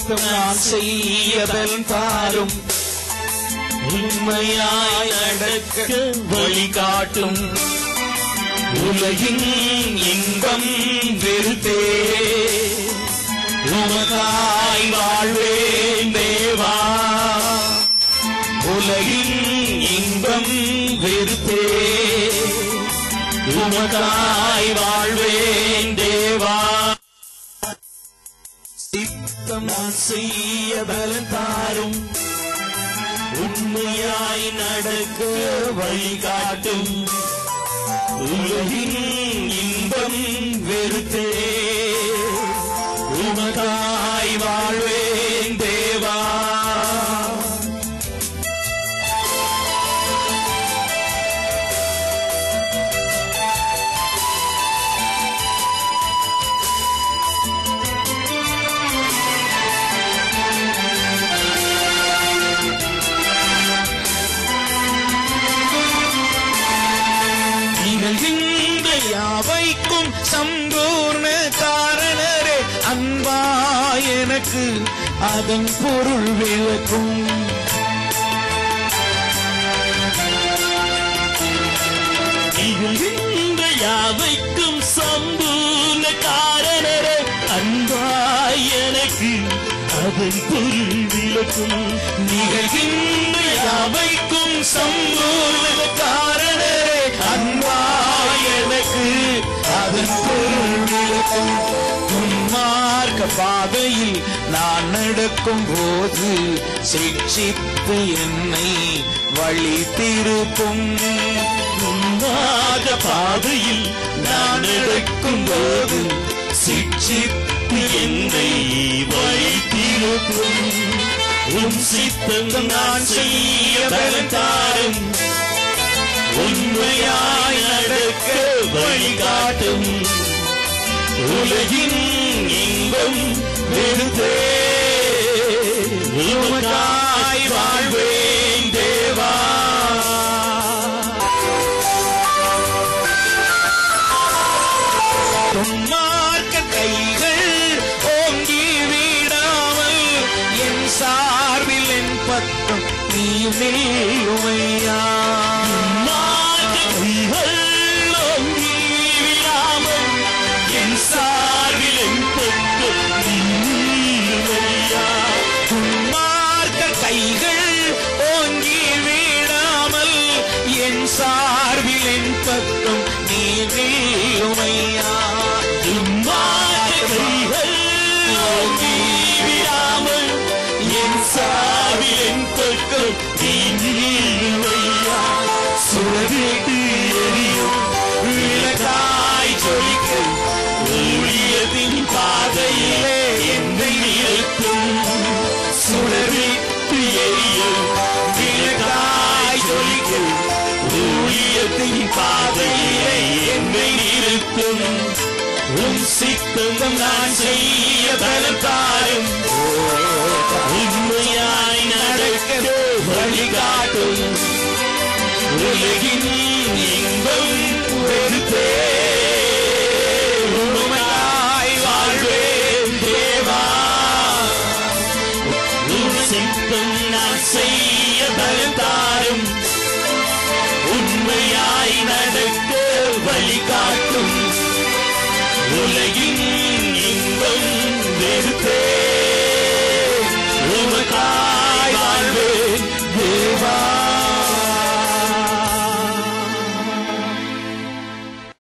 சித்தம் நான் செய்ய பலன் தாரும். உண்மையாய் நடக்க வழிகாட்டும். உலகின் இன்பம் வெறுத்தே உமக்காய் வாழ்வேன் தேவா. உலகின் இன்பம் வெறுத்தே உமக்காய் வாழ்வேன் தேவா. சித்தம் நான் செய்ய பலன் தாரும். உண்மையாய் நடக்க வழிகாட்டும். உலகின் இன்பம் வெறுத்தே உமக்காய் வாழ்வேன் தேவா. யாவைக்கும் சம்பூர்ண காரணரே அன்பா எனக்கு அதன் பொருள் விளக்கும். யாவைக்கும் சம்பூர்ண காரணரே அன்பா எனக்கு அதன் பொருள் விளக்கும். நிகழ்கின்ற யாவைக்கும் சம்பூர்ண காரணரே அன்பா எனக்கு அதன் பொருள் விளக்கும். துன்மார்க்க பாதையில் நான் நடக்கும் போது சிக்ஷித்து என்னை வழி திருப்பும். துன்மார்க்க பாதையில் நான் நடக்கும் போது சிக்ஷித்து என்னை வழி திருப்பும். உன் சித்தம் நான் செய்ய பலன் தாரும். உண்மையாய் நடக்க வழிகாட்டும். உலகின் இன்பம் வெறுத்தே உமக்காய் வாழ்வேன் தேவா. துன்மார்க்க கைகள் ஓங்கி விடாமல் என் சார்பில் என் பக்கம் நீ நில்லுமையா. சார்பில் என் பக்கம் நீ நில்லுமையா. கைகள் ஓங்கி விடாமல் என் சார்பில் என் பக்கம் நீ நில்லுமையா. சுடர்விட்டு எரியும் விளக்காய் ஜொலிக்கும் ஊழியத்தின் பாதையிலே என்னை நிறுத்தும். சுடர்விட்டு எரியும் விளக்காய் ஜொலிக்கும் ஊழியத்தின் பாதையிலே என்னை நிறுத்தும். உன் சித்தம் நான் செய்ய பலன் தாரும். உண்மையாய் நடக்க வழிகாட்டும். உலகின் இன்பம் வெறுத்தே உண்மையாய் வாழ்வேன் தேவா. உன் சித்தம் நான் செய்ய பலன் தாரும். உண்மையாய் நடக்க வழிகாட்டும். உலகின் இன்பம் வெறுத்தே உமக்காய்